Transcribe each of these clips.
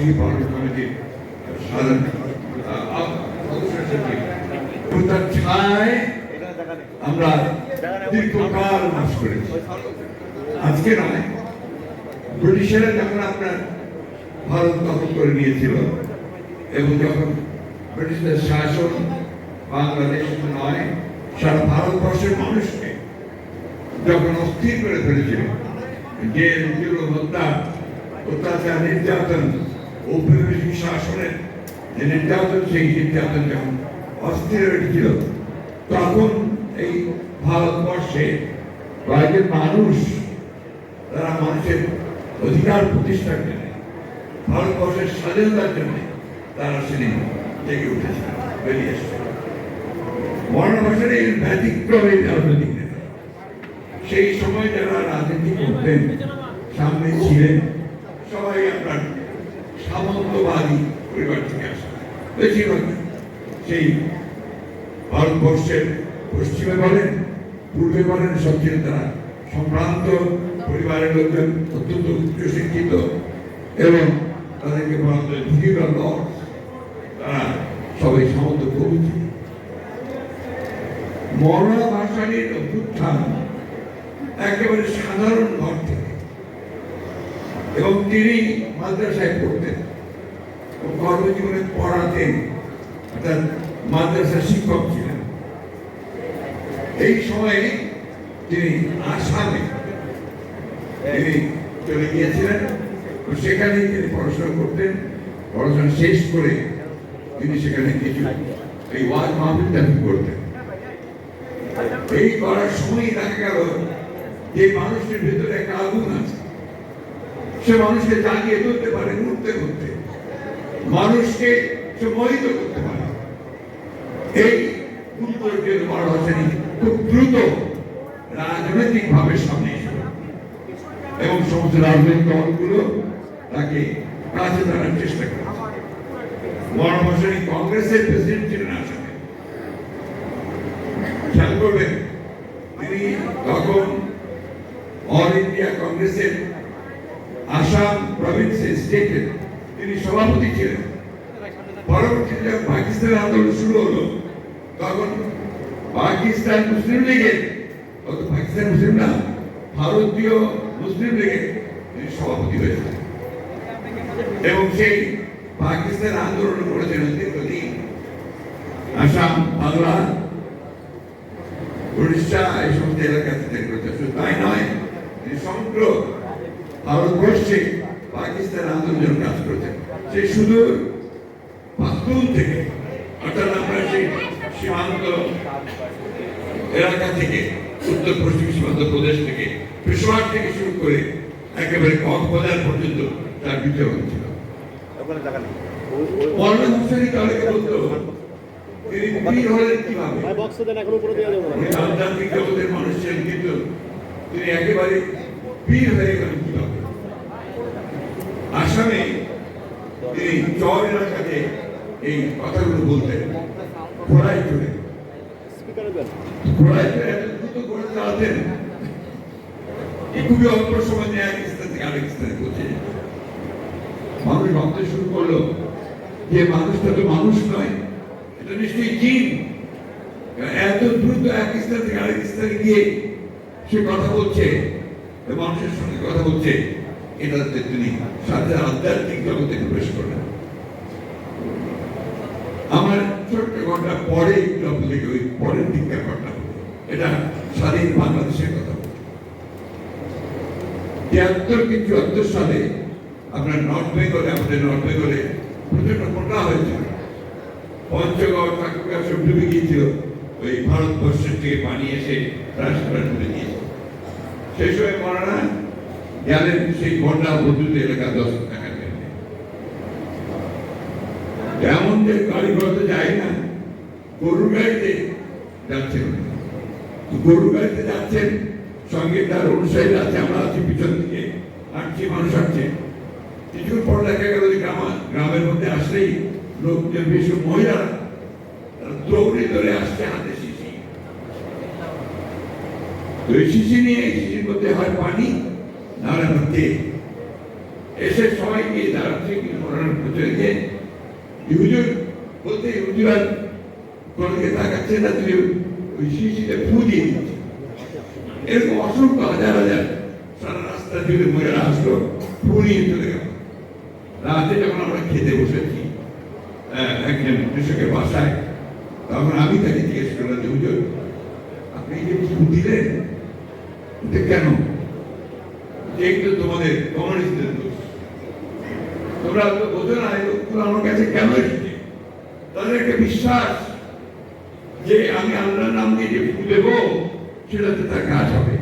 বার্ষিকী পালন কমিটির সাধারণ তার ছায় আমরা দীর্ঘকাল বাস করেছি। আজকে নয়, ব্রিটিশেরা যখন আপনার ভারত দখল করে নিয়েছিল এবং যখন ব্রিটিশদের শাসন বাংলাদেশ নয় সারা ভারতবর্ষের মানুষকে যখন অস্থির করে ফেলেছিল, জেল জুলুম হত্যা অত্যাচার নির্যাতন ঔপনিবেশিক শাসনের যে নির্যাতন, সেই নির্যাতন যখন অস্থির হয়েছিল, তখন এই ভারতবর্ষে কয়েকজন মানুষ তারা মানুষের অধিকার প্রতিষ্ঠার জন্য, ভারতবর্ষের স্বাধীনতার জন্য তারা সেদিন জেগে উঠেছে, বেরিয়ে এসেছে। বর্ণভাষার এই ব্যতিক্রমে রাজনৈতিক নেতা, সেই সময় যারা রাজনীতি করতেন সামনে ছিলেন সবাই আপনার সামন্তবাদী পরিবার থেকে আসা, বেশিরভাগ সেই ভারতবর্ষের পশ্চিমে বলেন পূর্বে বলেন সবচেয়ে তারা সম্ভ্রান্ত পরিবারের লোকজন, অত্যন্ত উচ্চশিক্ষিত এবং তাদেরকে বলা হয় ধুতিবার লর্ড, তারা সবাই সামন্ত কবি। মৌলানা ভাসানীর অভ্যুত্থান একেবারে সাধারণ ঘর থেকে, এবং তিনি মাদ্রাসায় পড়তেন, কর্মজীবনে পড়াতেন, অর্থাৎ মাদ্রাসার শিক্ষক ছিলেন। এই সময়ে তিনি আসামে তিনি চলে গিয়েছিলেন, সেখানেই তিনি পড়াশোনা করতেন। পড়াশোনা শেষ করে তিনি সেখানে কিছু এই ওয়াজ মাহফিল দাবি করতেন। এই করার সময় দেখা গেল যে মানুষের ভেতরে একটা আগুন আছে, সে মানুষকে জাগিয়ে তুলতে পারে, উঠতে উঠতে মানুষকে সে মোহিত করতে পারে। এই উত্তরকের বড় হাসানি খুব দ্রুত রাজনৈতিক ভাবে সামনে এসে এবং সমস্ত রাজনৈতিক দলগুলো তাকে কাছে টানার চেষ্টা করেছে। বড় হাসানি কংগ্রেসের প্রেসিডেন্ট ছিলেন আসামে। খেয়াল করবেন, তিনি তখন অল ইন্ডিয়া কংগ্রেসের আসাম প্রভিন্সের স্টেটের তিনি সভাপতি ছিলেন। পরবর্তীতে যখন পাকিস্তানের আন্দোলন শুরু হলো, তখন পাকিস্তান মুসলিম লীগের, পাকিস্তান মুসলিম না, ভারতীয় মুসলিম লীগের তিনি সভাপতি হয়েছিলেন এবং সেই পাকিস্তান আন্দোলন করেছেন দীর্ঘদিন। আসাম, বাংলা, উড়িষ্যা এই সমস্ত এলাকাতে তিনি করেছেন। শুধু তাই নয়, তিনি সমগ্র ভারতবর্ষে পাকিস্তান আন্দোলন কাজ করেছেন। সেই সুদূর পাখতুন থেকে, অর্থাৎ আমরা সেই সীমান্ত এলাকা থেকে, উত্তর পশ্চিম সীমান্ত প্রদেশ থেকে, পেশোয়ার থেকে শুরু করে একেবারে কক্সবাজার পর্যন্ত তার বিদ্যমান ছিল। মৌলানা ভাসানী তাদেরকে বলতো তিনি বীর হলেন কিভাবে। রাজনৈতিক জগতের মানুষ ছিলেন, কিন্তু তিনি একেবারে বীর হয়ে গেলেন কিভাবে। আসামে তিনি চর এলাকাতে এই কথাগুলো বলতেন, ঘোড়ায় চড়ে, ঘোড়ায় চড়ে এত দ্রুত ঘোড়া চালাতেন, খুবই অল্প সময় নিয়ে এক স্থান থেকে আরেক স্থানে পৌঁছে যেত। মানুষ ভাবতে শুরু করলো যে মানুষটা তো মানুষ নয়, এটা নিশ্চয়ই জিন। এত দ্রুত এক স্থান থেকে আরেক স্থানে গিয়ে সে কথা বলছে, মানুষের সঙ্গে কথা বলছে, এটাতে তিনি সাথে আধ্যাত্মিক জগতে প্রবেশ করলেন। আমার ছোট্ট ঘটনা পরে থেকে ওই পরের দিককার ঘটনা, এটা স্বাধীন বাংলাদেশের কথা। 73 কি 74 সালে আপনার নর্থ বেঙ্গলে, আমাদের নর্থ বেঙ্গলে প্রচন্ড বন্যা হয়েছিল। পঞ্চগড়, ঠাকুরগাঁ সব ডুবে গিয়েছিল। ওই ভারতবর্ষের থেকে পানি এসে রাস্তাটা ডুবে গিয়েছিল। সেই সময় মৌলানা গেলেন সেই বন্যা প্রদ্রুত এলাকা দর্শন দেখার জন্য। এমন যে গাড়ি ঘোড়াতে যায় না, গরুর গাড়িতে যাচ্ছেন। গরুর গাড়িতে যাচ্ছেন, সঙ্গে তার অনুসারী আছে, আমরা আছি পিছন দিকে, হাঁটছি, মানুষ হাঁটছে। কিছুক্ষণ পর দেখা গেল যে গ্রামের মধ্যে আসলেই লোকজন, বেশি মহিলারা দৌড়ে ধরে আসছে, হাতে শিশি। ওই শিশি নিয়ে, শিশির মধ্যে হয় পানি, নাহলে তেল। এসে সবাইকে দাঁড়াচ্ছে, করার প্রচুর গিয়ে হুজুর বলতে হুজুর আর কোনদিকে তাকাচ্ছে না, তুমি ওই শিশিতে ফু দিয়ে দিচ্ছে। এরকম অসংখ্য হাজার হাজার সারা রাস্তা জুড়ে মহিলা আসলো, ফু নিয়ে চলে গেল। রাতে যখন আমরা খেতে বসেছি একজন কৃষকের বাসায়, তখন আমি তাকে জিজ্ঞেস করলাম যে হুজুর আপনি যে ফু দিলেন এটা কেন? এইটা তোমাদের কমিউনিস্টদের দোষ, তোমরা তো বোঝো না এই লোকগুলো আমার কাছে কেন এসেছে। তাদের একটা বিশ্বাস যে আমি আল্লাহর নাম দিয়ে যে ফু দেবো সেটাতে তার কাজ হবে।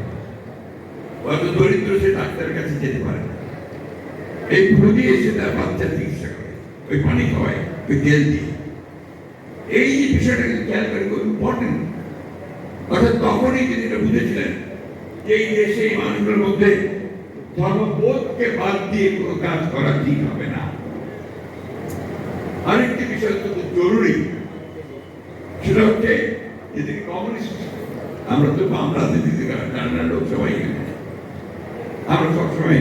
হয়তো দরিদ্র সে ডাক্তারের কাছে যেতে পারে না, এই ফু দিয়ে সে তার বাচ্চার চিকিৎসা করে, ওই পানি খাওয়ায়, ওই তেল দিয়ে। এই যে বিষয়টাকে খেয়াল করে খুব ইম্পর্টেন্ট। অর্থাৎ তখনই তিনি এটা বুঝেছিলেন যে এই দেশে এই মানুষগুলোর মধ্যে ধর্মবোধকে বাদ দিয়ে কোনো কাজ করা ঠিক হবে না। আরেকটি বিষয় অত্যন্ত জরুরি, সেটা হচ্ছে যদি কমিউনিস্ট, আমরা তো বাম রাজনীতিতে কানাডার লোক সবাই, আমরা সবসময়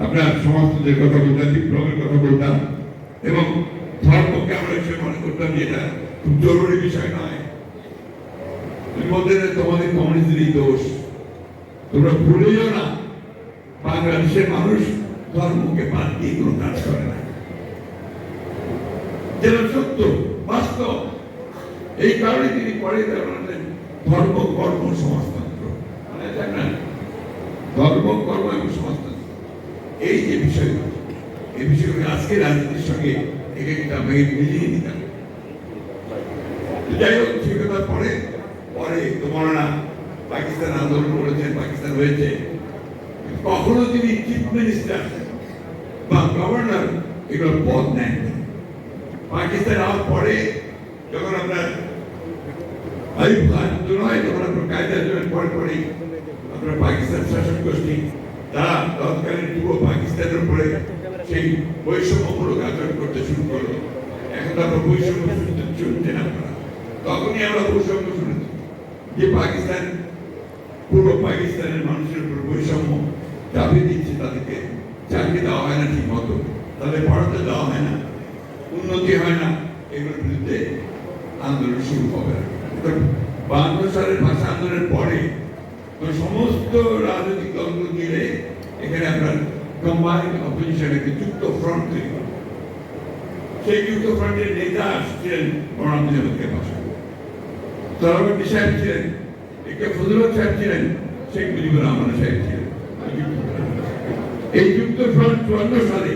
আপনার সমাজতন্ত্রের কথা বলতাম, বিপ্লবের কথা বলতাম, এবং ধর্মকে আমরা হিসেবে মনে করতাম যে এটা খুব জরুরি বিষয় নয়। তোমাদের কমিউনিস্টদেরই দোষ, তোমরা ভুলেও না বাংলাদেশের মানুষ ধর্মকে বাদ দিয়ে কোনো কাজ করে না। যেটা সত্য বাস্তব। এই কারণে তিনি পরে ধর্ম কর্ম সমাজতন্ত্র, মানে জানেন ধর্ম কর্ম এবং সমাজতন্ত্র, এই যে বিষয়গুলো, এই বিষয়গুলো আজকে রাজনীতির সঙ্গে একে কিন্তু আমরা মিলিয়ে নিতাম। যাই হোক, সে কথার পরে পরে তোমার না পাকিস্তান আন্দোলন করেছেন, পাকিস্তান হয়েছে, কখনো তিনি চিফ মিনিস্টার বা গভর্নর এগুলোর পদ নেন। পাকিস্তান হওয়ার পরে যখন আপনার আইয়ুব খান নয়, যখন আপনার কায়দা জয়ের পরে পরেই আপনার পাকিস্তান শাসক গোষ্ঠী তারা তৎকালীন পুরো পাকিস্তানের উপরে সেই বৈষম্যমূলক আচরণ করতে শুরু করলো। এখন আমরা বৈষম্য শুনছেন আপনারা, তখনই আমরা বৈষম্য শুনেছি যে পাকিস্তান পূর্ব পাকিস্তানের মানুষের উপর বৈষম্য চাপিয়ে দিচ্ছে, তাদেরকে চাকরি দেওয়া হয় না ঠিক মতো, তাদের পড়াতে দেওয়া হয় না, উন্নতি হয় না, এগুলোর বিরুদ্ধে আন্দোলন শুরু হবে। 52 সালের ভাষা আন্দোলনের পরে সমস্ত রাজনৈতিক দলগুলো মিলে এখানে আপনার কম্বাইন্ড অপোজিশন একটি যুক্ত ফ্রন্ট তৈরি করে। সেই যুক্ত ফ্রন্টের নেতা ছিলেন মৌলানা মুজাহিদের ভাষা, সরওয়ার্দী সাহেব ছিলেন, একে ফজলুল সাহেব ছিলেন, শেখ মুজিবুর রহমান সাহেব ছিলেন। এই যুক্ত ফ্রন্ট 54 সালে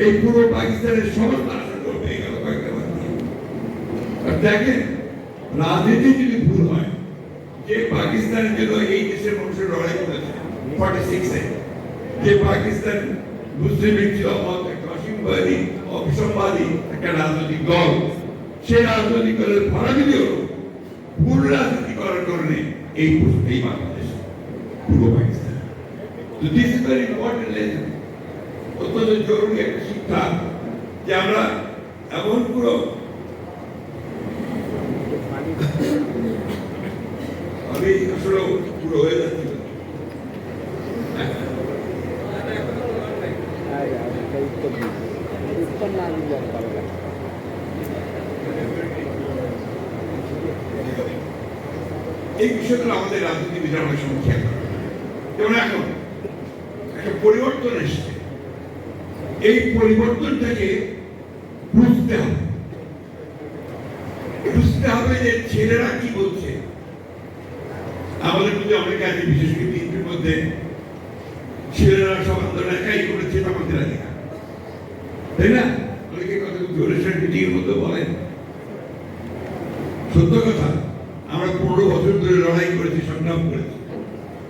এই পুরো পাকিস্তানের সমস্ত আসন হয়ে গেল কয়েকটা বার। আর দেখেন, রাজনীতি যদি ভুল হয়, যে পাকিস্তানের জন্য এই দেশের মানুষের লড়াই করেছে 46-এ, যে পাকিস্তান মুসলিম লীগ ছিল অসীমবাদী অবিসম্বাদী একটা রাজনৈতিক দল, সে রাজনৈতিক দলের ফলাফলই হলো ভুল রাজনীতি করার কারণে এই বাংলাদেশ, পূর্ব পাকিস্তান। তো this is very important lesson, অত্যন্ত জরুরি একটা শিক্ষা, যে আমরা এমন পুরো আমি আসলে পুরো হয়ে যাচ্ছি। এই বিষয়গুলো আমাদের রাজনীতিবিদরা অনেক সময় খেয়াল করে। যেমন এখন একটা পরিবর্তন এসছে, এই পরিবর্তনটাকে বুঝতে হবে, বুঝতে হবে যে ছেলেরা কি বলছে। আমাদের মধ্যে অনেকে আছে, বিশেষ করে বিএনপির মধ্যে ছেলেরা সব আন্দোলন একাই করেছে, আমাদের আগে, তাই না? অনেকে কথা জোরে মিটিং এর মধ্যে বলেন, সত্য কথা। আমরা 15 বছর ধরে লড়াই করেছি, সংগ্রাম করেছি,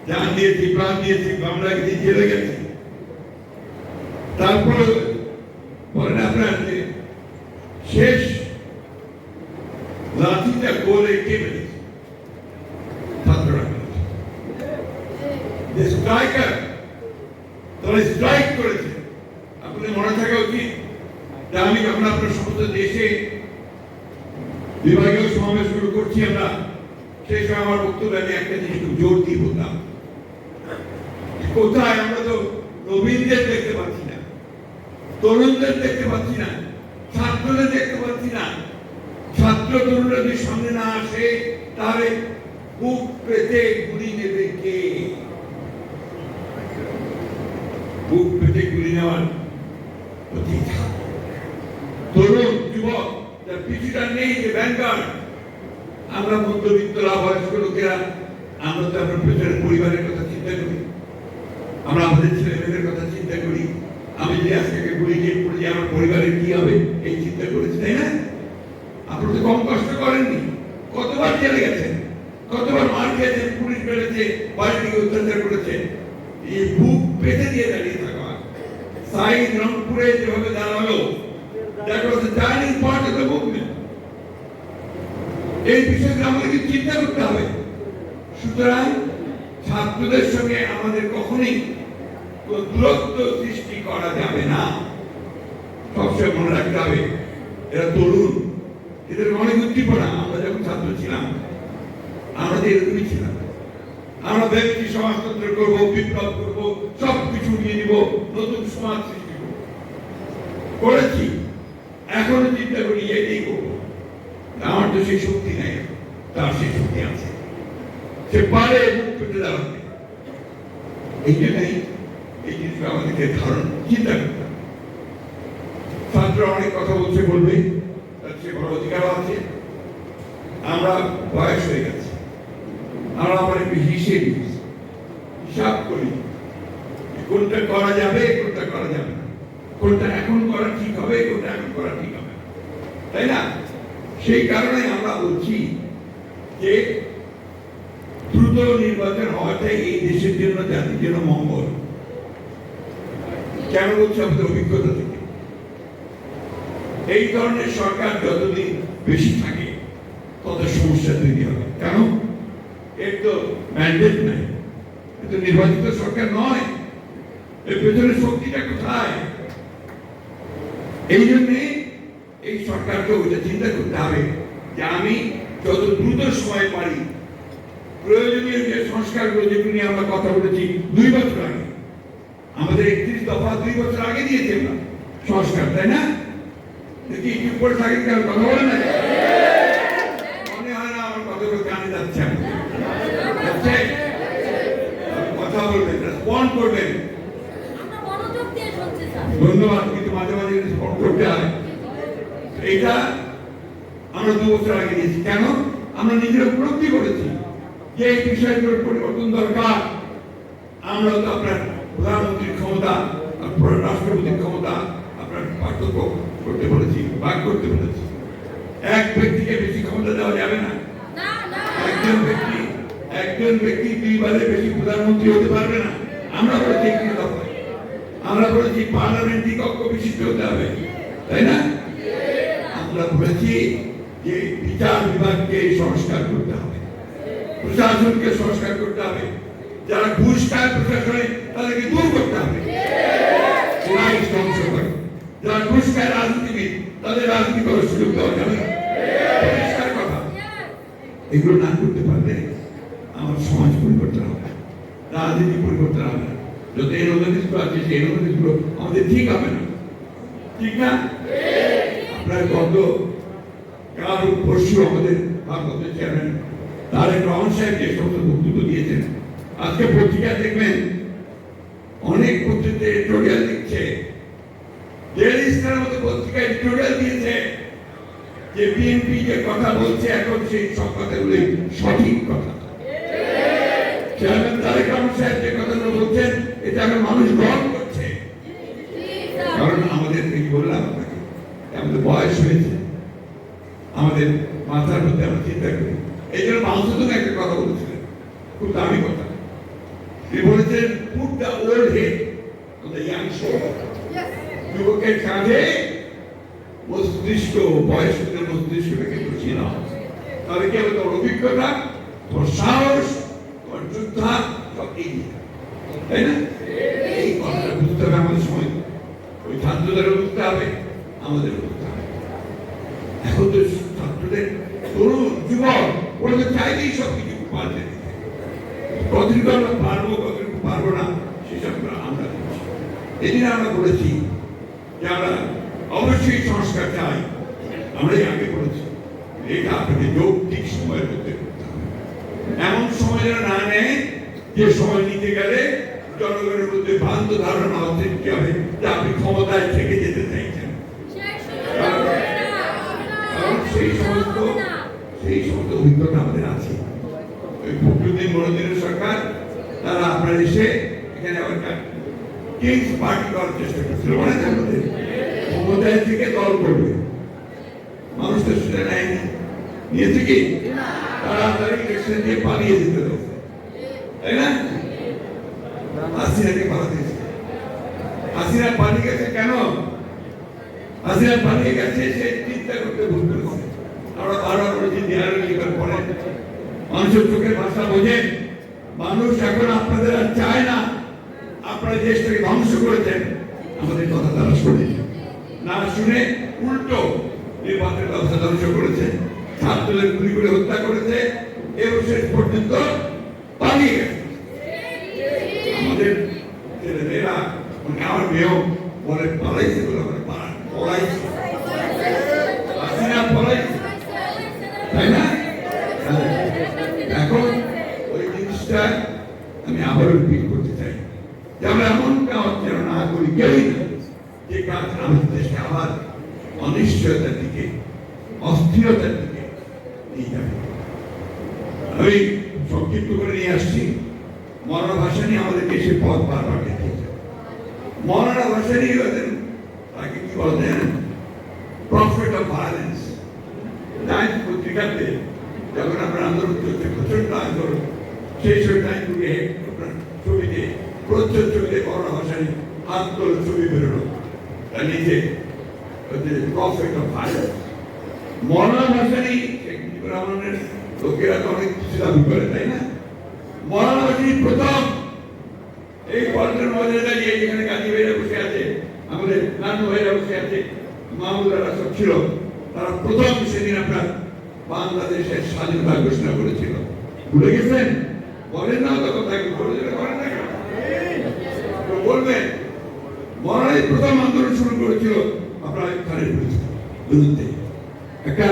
জান দিয়েছি, প্রাণ দিয়েছি, মামলা গেছি, জেলে গেছি। তারপরে বলেন আপনার যে শেষ লাঠিটা গোলে কে মেরেছে? ছাত্ররা মেরেছে। যে স্ট্রাইকার, তারা স্ট্রাইক করেছে। আপনাদের মনে থাকা উচিত যে আমি যখন আপনার সমস্ত দেশে বিভাগীয় সমাবেশ শুরু করছি আমরা, সেই সময় আমার বক্তব্য আমি একটা জিনিস খুব জোর দিয়ে বলতাম, কোথায় আমরা তো নবীনদের দেখতে পাচ্ছি না, তরুণদের দেখতে পাচ্ছি না, ছাত্রদের দেখতে পাচ্ছি না। ছাত্র তরুণরা যদি সামনে না আসে তাহলে বুক পেতে গুলি নেবে কে? বুক পেতে গুলি নেওয়ার তরুণ যুবক যার পিছুটা নেই, যে ব্যাংকার। আমরা মধ্যবিত্তরা, বয়স্ক লোকেরা, আমরা তো আপনার পেছনের পরিবারের কথা চিন্তা করি, আমরা আমাদের ছেলে মেয়েদের কথা চিন্তা করি। আমি যে আজকে গুলি গেট পড়ে আমার পরিবারের কি হবে এই চিন্তা করেছি, তাই না? আপনারা তো কম কষ্ট করেননি। কতবার জেলে গেছেন, কতবার মার খেয়েছেন, পুলিশ মেরেছে, বাড়ি থেকে অত্যাচার করেছে। এই বুক পেতে দিয়ে দাঁড়িয়ে থাকা সাইদ রংপুরে যেভাবে দাঁড়ালো, that was the turning point of the movement. এই বিষয়টা আমাদেরকে চিন্তা করতে হবে। সুতরাং ছাত্রদের সঙ্গে আমাদের কখনোই দূরত্ব সৃষ্টি করা যাবে না। সবসময় মনে রাখতে হবে এরা তরুণ, এদের অনেক উদ্দীপনা। আমরা যখন ছাত্র ছিলাম আমরা এরকমই ছিলাম। আমরা ভেবেছি সমাজতন্ত্র করবো, বিপ্লব করবো, সবকিছু নিয়ে নিব, নতুন সমাজ সৃষ্টি করবো, করেছি। এখনো চিন্তা করি এটাই করবো। আমার তো সেই শক্তি নেই, তার সেই শক্তি আছে, সে পারে মুখ পেতে দাঁড়াতে। এই জন্যই এই জিনিসটা আমাদেরকে ধারণ চিন্তা করতে হবে। ছাত্র অনেক কথা বলছে, বলবে, তার সে বড় অধিকার আছে। আমরা বয়স হয়ে গেছে, আমরা আমার একটু হিসাব করি কোনটা করা যাবে, কোনটা করা যাবে না, কোনটা এখন করা ঠিক হবে, কোনটা এখন করা ঠিক হবে, তাই না? সেই কারণে আমরা বলছি যে দ্রুত নির্বাচন হওয়াটাই এই দেশের জন্য, জাতির জন্য মঙ্গল। কেন বলছি? আমাদের অভিজ্ঞতা থেকে এই ধরনের সরকার যতদিন বেশি থাকে তত সমস্যা তৈরি হবে। কেন? এর তো ম্যান্ডেট নাই, এ তো নির্বাচিত সরকার নয়, এর পেছনে শক্তিটা কোথায়? এই জন্যে এই সরকারকে ওইটা চিন্তা করতে হবে যে আমি যত দ্রুত সময় পারি প্রয়োজনীয় যে সংস্কারগুলো, যেগুলো নিয়ে আমরা কথা বলেছি 2 বছর আগে, আমাদের 31 দফা 2 বছর আগে দিয়েছি আমরা সংস্কার, তাই না? দেখি চুপ করে থাকেন, কেন কথা বলেন না? মনে হয় না আমার কথাগুলো কানে যাচ্ছে। কথা বলবেন, রেসপন্ড করবেন, ধন্যবাদ। কিন্তু মাঝে মাঝে রেসপন্ড করতে হয়। এটা আমরা 2 বছর আগে দিয়েছি। কেন? আমরা নিজেরা উপলব্ধি করেছি যে এই বিষয়গুলোর পরিবর্তন দরকার। আমরা তো আপনার প্রধানমন্ত্রীর ক্ষমতা, রাষ্ট্রপতির ক্ষমতা আপনার পার্থক্য করতে বলেছি, ভাগ করতে বলেছি। এক ব্যক্তিকে বেশি ক্ষমতা দেওয়া যাবে না। একজন ব্যক্তি 2 বারের বেশি প্রধানমন্ত্রী হতে পারবে না। আমরা বলেছি আমরা বলেছি পার্লামেন্টারি কক্ষ বিশিষ্ট হতে হবে, তাই না? আমরা বলেছি যে বিচার বিভাগকে সংস্কার করতে হবে, প্রশাসনকে সংস্কার করতে হবে, যারা ঘুষ খায় প্রশাসনে তাদেরকে দূর করতে হবে, যারা ঘুষ খায় রাজনীতিবিদ তাদের রাজনীতি করার সুযোগ দেওয়া যাবে না। পরিষ্কার কথা। এগুলো না করতে পারলে আমার সমাজ পরিবর্তন হবে, রাজনীতি পরিবর্তন হবে না। যত এনোমেলিসগুলো আছে সেই এনোমেলিসগুলো আমাদের ঠিক হবে না, ঠিক না? আপনার গত কাল পরশু আমাদের ভারতের চেয়ারম্যান তারেক রহমান সাহেব যে সমস্ত বক্তব্য দিয়েছেন, আজকে পত্রিকা দেখবেন অনেক পত্রিকা এডিটোরিয়াল লিখছে, ডেইলি স্টারের মতো পত্রিকা এডিটোরিয়াল দিয়েছে যে বিএনপি যে কথা বলছে এখন সেই সব কথাগুলি সঠিক কথা। চেয়ারম্যান তারেক রহমান সাহেব যে কথাগুলো বলছেন এটা এখন মানুষ গ্রহণ করছে। কারণ আমাদের কি বললাম আপনাকে, আমাদের বয়স হয়েছে, আমাদের মাথার মধ্যে আমরা চিন্তা করি। এই জন্য মাসুদুম একটা কথা বলেছিলেন, খুব দামি কথা। তিনি বলেছেন put the old head on the young shoulder. যুবকের কাঁধে মস্তিষ্ক, বয়স্কদের মস্তিষ্কটাকে বসিয়ে নাও, তাহলে কি হবে? তোর অভিজ্ঞতা, তোর সাহস, তোর যোদ্ধা সব এগিয়ে, তাই না? এই কথাটা বুঝতে হবে আমাদের সময়, ওই ছাত্রদেরও বুঝতে হবে, আমাদেরও বুঝতে হবে। এখন তো ছাত্রদের, তরুণ যুবক, ওরা তো চাইলেই সব কিছু পাল্টে দিতে, কতটুকু আমরা পারবো, কতটুকু পারবো না সেসব আমরা এই জন্য আমরা বলেছি যে আমরা অবশ্যই সংস্কার চাই, আমরা আগে বলেছি এটা আপনাকে যৌক্তিক সময়ের মধ্যে করতে হবে। এমন সময় যেন না নেয় যে সময় নিতে গেলে জনগণের মধ্যে ভ্রান্ত ধারণা সৃষ্টি হবে যে আপনি ক্ষমতায় থেকে যেতে চাইছেন। সেই সমস্ত অভিজ্ঞতা আমাদের আছে। ওই ফখরুদ্দিন মনোদিনের সরকার তারা আপনার এসে এখানে আবার কিংস পার্টি করার চেষ্টা করছিল, মনে আছে আমাদের? ক্ষমতায় থেকে দল করবে, মানুষ তো সেটা নেয়নি, নিয়েছে কি? তাড়াতাড়ি ইলেকশন দিয়ে পালিয়ে যেতে হবে, তাই না? হাসিনাকে পালাতে দিয়েছে। হাসিনা পালিয়ে গেছে কেন? হাসিনা পালিয়ে গেছে সে চিন্তা করতে ভুল করেছে। আমরা বারবার বলেছি দেয়ালে লিখার পরে মানুষের চোখের ভাষা বোঝেন। মানুষ এখন আপনাদের আর চায় না, আপনারা দেশটাকে ধ্বংস করেছেন, আমাদের কথা তারা শোনে না, শুনে উল্টো নির্বাচনের ব্যবস্থা ধ্বংস করেছে, ছাত্রদের গুলি করে হত্যা করেছে এবং শেষ পর্যন্ত পালিয়ে গেছে। আমাদের ছেলেমেয়েরা, আমার মেয়েও বলে পালাইছে বলে পড়াইছে, হাসিনা পড়াইছে, তাই না? এখন ওই জিনিসটা আমি আবারও রিপিট করতে চাই যে আমরা এমন কাজ যেন না করি, কেউই না, যে কাজ আমাদের দেশকে আবার অনিশ্চয়তার দিকে, অস্থিরতার দিকে নিয়ে যাবে। আমি সংক্ষিপ্ত করে নিয়ে আসছি। মৌলানা ভাসানী আমাদের দেশে পথ বারবার দেখিয়েছে। মৌলানা ভাসানী হলেন, তাকে কি বলেন, প্রফেট অফ ভায়োলেন্স। টাইমস পত্রিকাতে যখন আপনার আন্দোলন চলছে, প্রচন্ড আন্দোলন, সেই সময় টাইমগুলি আপনার ছবিতে, প্রচ্ছদ ছবিতে মৌলানা ভাসানী হাত তোলার ছবি বেরোলো, তার নিজে প্রফেট অফ ভায়োলেন্স। মৌলানা ভাসানী রহমানের লোকেরা তো অনেক কিছু দাবি করে, তাই না? মৌলানা ভাসানী প্রথম এই পল্টন মধ্যে দাঁড়িয়ে, যেখানে গাজী ভাইরা বসে আছে, আমাদের নানু ভাইরা বসে আছে, মাহমুদারা সব ছিল, তারা প্রথম সেদিন আপনার বাংলাদেশের স্বাধীনতা ঘোষণা করেছিল। ভুলে গেছেন? বলেন না তো কথা, করেন না কেন? বলবেন মৌলানা প্রথম আন্দোলন শুরু করেছিল আপনার খানের বিরুদ্ধে। একটা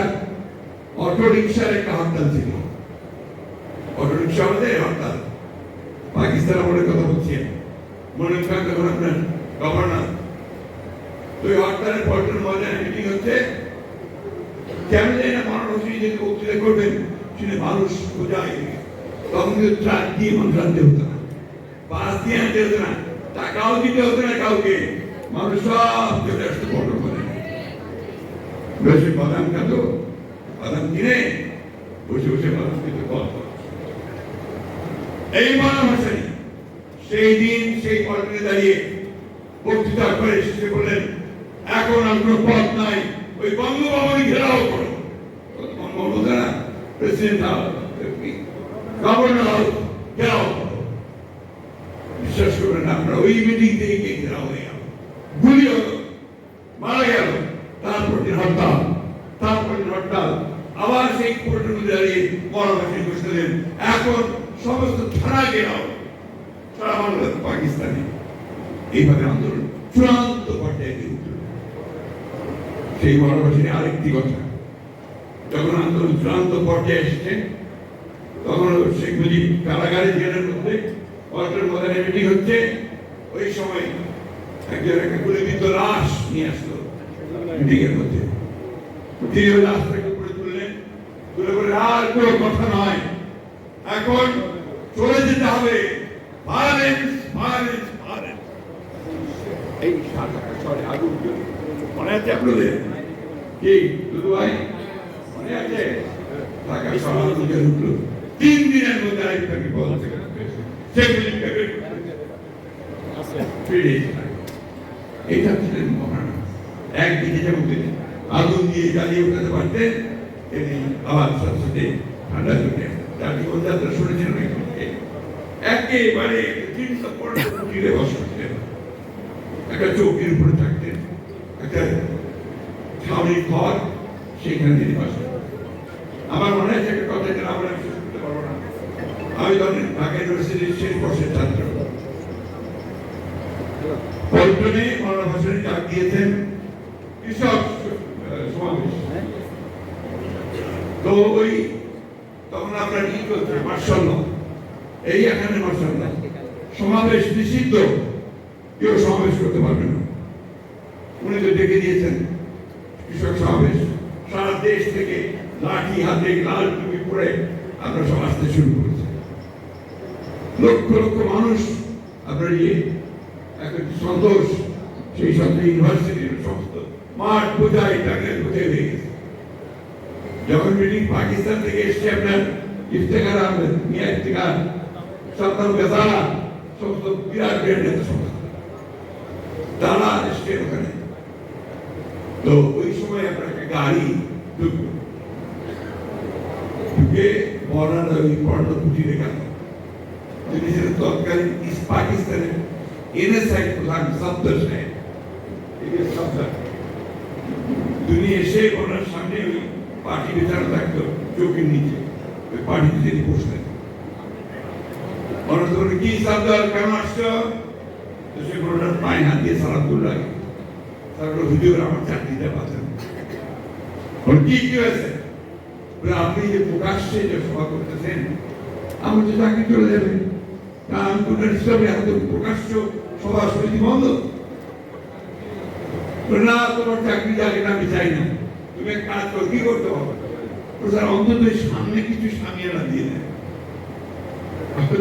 অটো রিক্সার একটা হরতাল ছিল, অটো রিক্সা আমাদের হরতাল, পাকিস্তান আমলের কথা বলছেন, মনে করেন তখন আপনার গভর্নর। তো এই হরতালের পল্টন ময়দানে মিটিং হচ্ছে, কেমন যায় না মৌলানা ভাসানী যে বক্তৃতা করবেন শুনে মানুষ বোঝায়। তখন কিন্তু ট্রাক দিয়ে মানুষ আনতে হতো না, বাস দিয়ে আনতে হতো না, টাকাও দিতে হতো না কাউকে, মানুষ সব চলে আসতো পল্টন ময়দানে। বেশি বাদাম খাতো, বাদাম কিনে বসে বসে বাদাম খেতে গল্প। এই মৌলানা ভাসানী সেই দিন সেই পল্টনে দাঁড়িয়ে বক্তৃতা করে শেষে বললেন, এখন আর কোনো পথ নাই, ওই বঙ্গভবন ঘেরাও করো। বঙ্গভবন না, প্রেসিডেন্ট হাউস, গভর্নর হাউস ঘেরাও করো। বিশ্বাস করবেন আমরা ওই মিটিং থেকে ঘেরাও হয়ে গেল, গুলি হলো, মারা গেল। তারপর দিন হরতাল, তারপর দিন হরতাল, আবার সেই পল্টনে দাঁড়িয়ে মৌলানা ভাসানী ঘোষণা দেন, এখন সমস্ত থানা ঘেরাও, সারা বাংলাদেশ পাকিস্তানে। এইভাবে আন্দোলন চূড়ান্ত পর্যায়ে উঠল। সেই মৌলানা ভাসানী আরেকটি কথা, যখন আন্দোলন চূড়ান্ত পর্যায়ে এসেছে, তখন শেখ মুজিব কারাগারে জেলের মধ্যে পল্টন ময়দানে মিটিং হচ্ছে। ওই সময় একজন একটা গুলিবিদ্ধ লাশ নিয়ে আসলো মিটিং এর মধ্যে। তিনি ওই লাশটাকে উপরে তুললেন, তুলে বলে আর কোনো কথা নয়, এখন চলে যেতে হবে, ভায়োলেন্স ভায়োলেন্স ভায়োলেন্স। এই সরি আগুন মনে আছে আপনাদের? কি দুদু ভাই মনে আছে? ঢাকা শহর থেকে উঠলো 3 দিনের মধ্যে আরেকটাকে বলতে এইটা ছিলেন মহারানা। একদিকে যেমন তিনি আগুন দিয়ে জ্বালিয়ে উঠাতে পারতেন, তিনি আবার সাথে সাথে ঠান্ডা চলে তার জীবনযাত্রা শুনেছেন অনেকে। একেবারে বসতেন, একটা চৌকির উপরে থাকতেন, একটা ছাউনি ঘর, সেখানে তিনি বাস করতেন। আমার মনে আছে একটা কথা, যেটা আমরা শেষ করতে পারবো না। আমি তখন ঢাকা ইউনিভার্সিটির শেষ বর্ষের ছাত্র। পল্টনে গণভাষণে ডাক দিয়েছেন কৃষক সমাবেশ। তো ওই তখন আপনার কি করছে মার্শাল্লাহ, এই এখানে মার্শাল্লাহ সমাবেশ নিষিদ্ধ, কেউ সমাবেশ করতে পারবে না। উনি তো ডেকে দিয়েছেন কৃষক সমাবেশ, সারা দেশ থেকে লাঠি হাতে লাল টুপি পরে আমরা সব আসতে শুরু করেছি। লক্ষ লক্ষ মানুষ আপনার একটা সন্তোষ, সেই সাথে ইউনিভার্সিটির সমস্ত মাঠ বোঝাই টাকা বোঝাই হয়ে গেছে। যখন মিটিং পাকিস্তান থেকে এসছে আপনার ইফতেখার আহমেদ, মিয়া ইফতেখার, সাদ্দাম গাজারা, সমস্ত বিরাট বিরাট নেতা সংস্থা তারা এসছে ওখানে। তো ওই সময় আপনাকে গাড়ি ঢুকে বর্ণার ওই পর্ণকুটিরে গেল। তিনি ছিলেন তৎকালীন পাকিস্তানের এনএসআই প্রধান সফদর সাহেব। তিনি এসে ওনার সামনে ওই পার্টি বিচার থাকতো চোখের নিচে, ওই পার্টিতে তিনি বসলেন। ওনার ধরে কি সফদর কেন আসছো? তো সে ওনার পায়ে হাত দিয়ে সালাম করলো। তারপরে হুজুর আমার চাকরিটা বাঁচান। কি কি হয়েছে? আপনি যে প্রকাশ্যে যে সভা করতেছেন, আমার তো চাকরি চলে যাবে। আমি কোটার হিসাবে এত প্রকাশ্য সভা সমিতি বন্ধ না, তোমার চাকরি যাবে না, আমি চাই না। তুমি এক কাজ করো, কি করতে হবে? অন্তত সামনে কিছু সামিয়ানা দিয়ে দেয়।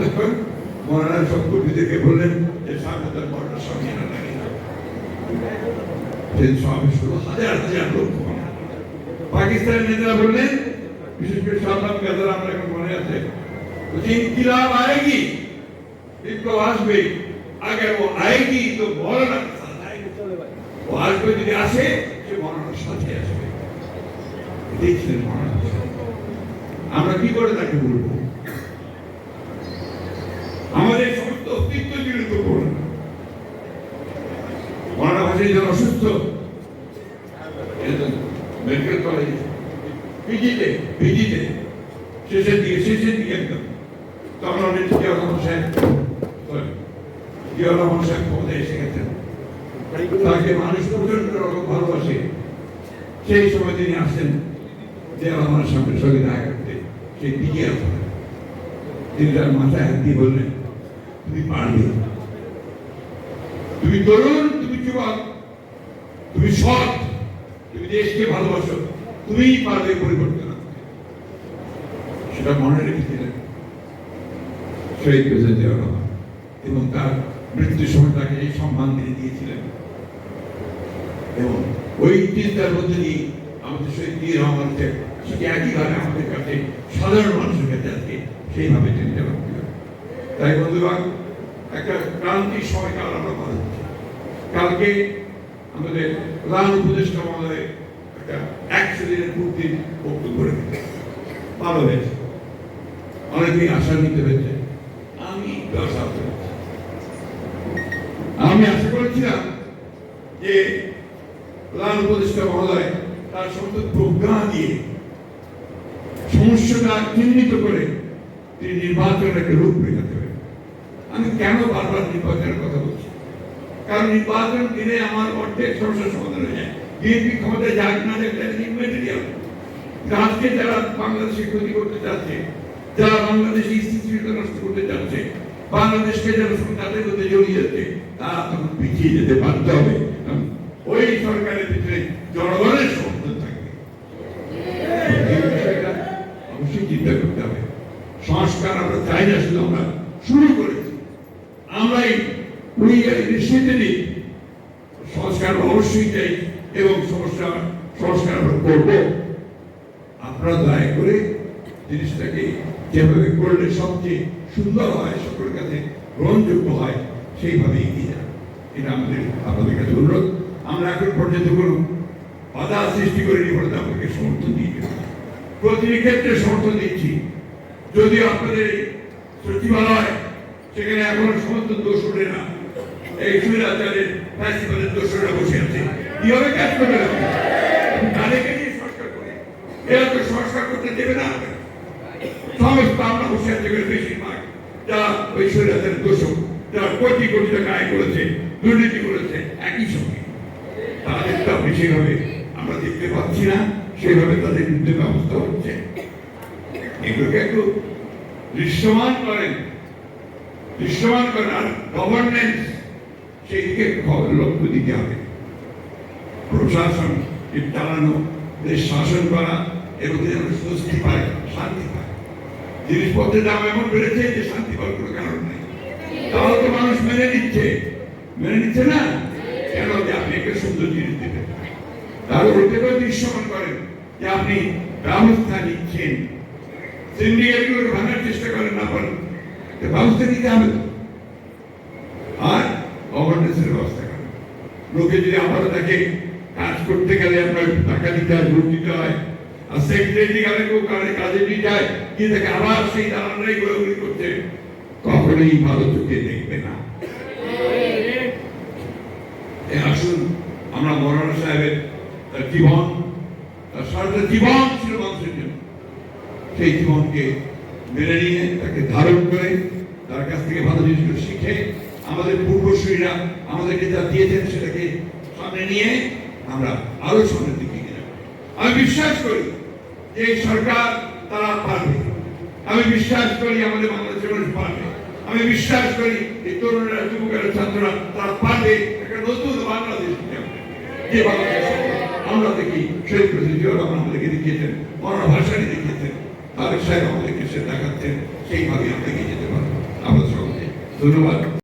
তখন মহারাজ সব কর্মীদেরকে বললেন যে সামনে তার বড় সামিয়ানা লাগে না। সমাবেশ হলো, হাজার হাজার লোক। পাকিস্তানের নেতারা বললেন, বিশেষ করে সাদ্দাম গাজারা, আমরা এখন মনে আছে, ইনকিলাব আয়েগি, বিপ্লব আসবে, আগে ও আয়েগি তো মৌলানার সাথে আয়েগি। ও আসবে, যদি আসে সে মৌলানার সাথে আসবে। দেখছিলেন মৌলানা। আমরা কি করে তাকে বলবো? আমাদের সমস্ত অস্তিত্ব বিরুদ্ধ করুন। মৌলানা ভাষায় যেন অসুস্থ, মেডিকেল কলেজ পিজিতে শেষের দিকে একদম, তখন অনেক জিয়াউর রহমান সাহেব ক্ষমতায় এসে গেছেন। তাকে মানুষ প্রচন্ড রকম ভালোবাসে। সেই সময় তিনি আসেন জিয়াউর রহমানের সামনে সঙ্গে দেখা করতে, সেই পিজি আসলেন। তিনি তার মাথায় হাত দিয়ে বললেন, তুমি পারবে, তুমি তরুণ, তুমি যুবক, তুমি সৎ, তুমি দেশকে ভালোবাসো, তুমিই পারবে পরিবর্তন আনতে। সেটা মনে রেখেছিলেন শহীদ প্রেসিডেন্ট জিয়াউর রহমান, এবং তার মৃত্যুর সময় তাকে এই সম্মান দিয়ে দিয়েছিলেন। এবং ওই চিন্তার মধ্যে দিয়ে আমাদের শহীদ জিয়াউর রহমান সেটি একইভাবে আমাদের কাছে সাধারণ মানুষের কাছে আজকে সেইভাবে চিন্তা করতে হবে। তাই বন্ধুগণ, একটা ক্রান্তির সময়কাল আমরা পার হচ্ছি। কালকে আমাদের প্রধান উপদেষ্টা মহোদয় একটা 100 দিনের পূর্তির বক্তব্য রেখেছে, ভালো হয়েছে। অনেকেই আশা নিতে হয়েছে, আমি আশা করেছিলাম যে প্রধান উপদেষ্টা মহোদয় তার সমস্ত প্রজ্ঞা দিয়ে সমস্যাটা চিহ্নিত করে তিনি নির্বাচনের একটা রূপরেখা দেবেন। আমি কেন বারবার নির্বাচনের কথা বলছি? কারণ নির্বাচন দিনে আমার অর্ধেক সমস্যার সমাধান হয়ে যায়। বিএনপি ক্ষমতায় যাক না যাক, ইমেটেরিয়াল। আজকে যারা বাংলাদেশে ক্ষতি করতে চাচ্ছে, যারা বাংলাদেশে স্থিতিশীলতা নষ্ট করতে চাচ্ছে, বাংলাদেশকে যারা তাদের মধ্যে জড়িয়ে যাচ্ছে, তারা তখন পিছিয়ে যেতে পারতে হবে। ওই সরকারের ভিতরে জনগণের সমর্থন থাকবে। এই বিষয়টা অবশ্যই চিন্তা করতে হবে। সংস্কার আমরা চাই না, শুধু আমরা শুরু করেছি। আমরাই সংস্কার অবশ্যই চাই, এবং সংস্কার আমরা করবো। আপনারা দয়া করে জিনিসটাকে যেভাবে করলে সবচেয়ে সুন্দর হয়, সকলের কাছে গ্রহণযোগ্য হয়, সেইভাবে এগিয়ে যান। এটা আমাদের আপনাদের কাছে অনুরোধ। আমরা এখন পর্যন্ত কোনো বাধা সৃষ্টি করিনি বলে আপনাকে সমর্থন দিয়ে প্রতিটি ক্ষেত্রে সমর্থন দিচ্ছি। যদিও আপনাদের সচিবালয় সেখানে এখনো সমস্ত দোষ ওঠে না, এই সুবিধাচারের ফ্যাসিবাদের দোষরা বসে আছে, কিভাবে কাজ করবে তাদেরকে নিয়ে সংস্কার করে, এরা তো সংস্কার করতে দেবে না। সমস্ত আমরা বসে আছে বেশিরভাগ যারা ওই সুবিধাচারের দোষক, যারা কোটি কোটি টাকা আয় করেছে, দুর্নীতি করেছে একই সঙ্গে, তাদেরটা বেশিভাবে আমরা দেখতে পাচ্ছি না, সেইভাবে তাদের বিরুদ্ধে ব্যবস্থা হচ্ছে। এগুলোকে একটু দৃশ্যমান করেন, আর গভর্নেন্স সেই দিকে লক্ষ্য দিতে হবে। প্রশাসন চালানো, দেশ শাসন করা, এর মধ্যে যেন স্বস্তি পায়, শান্তি পায়। জিনিসপত্রের দাম এমন বেড়েছে যে শান্তি পাওয়ার কোনো কারণ নেই। তাও তো মানুষ মেনে নিচ্ছে না কেন? যে আপনি একটা সুন্দর জিনিস দেবেন, তাহলে ওইটাকেও দৃশ্যমান করেন যে আপনি ব্যবস্থা নিচ্ছেন। সিন্ডিকেটগুলোকে ভাঙার চেষ্টা করেন, না পারেন ব্যবস্থা নিতে হবে। আর গভর্নেন্সের ব্যবস্থা করেন। লোকে যদি আবারও তাকে কাজ করতে গেলে আপনার টাকা দিতে হয়, ভোট দিতে হয়, আর সেক্রেটারি গেলে কেউ কাজে দিয়ে যায়, গিয়ে তাকে আবার সেই দালানরাই ঘোরাঘুরি করছে, কখনোই ভালো চোখে দেখবে না। আসুন আমরা মৌলানা সাহেবের তার জীবন, তার সারাটা জীবন ছিল মানুষের জন্য, সেই জীবনকে মেনে নিয়ে তাকে ধারণ করে তার কাছ থেকে ভালো জিনিসগুলো শিখে আমাদের পূর্বসূরীরা আমাদেরকে যা দিয়েছেন সেটাকে সামনে নিয়ে আমরা আরো সামনের দিকে এগিয়ে যাব। আমি বিশ্বাস করি যে এই সরকার তারা পারবে। আমি বিশ্বাস করি আমাদের বাংলাদেশের মানুষ পারবে। আমি বিশ্বাস করি এই তরুণরা, যুবকেরা, ছাত্ররা তারা পারবে একটা নতুন বাংলাদেশ, যে বাংলাদেশ আমরা দেখি শহীদ প্রেসিডেন্ট জিয়াউর রহমান আমাদেরকে দেখিয়েছেন, মৌলানা ভাসানী দেখিয়েছেন, তারেক সাহেব আমাদেরকে সে দেখাচ্ছেন, সেইভাবে আমরা এগিয়ে যেতে পারবো। আমরা সকলকে ধন্যবাদ।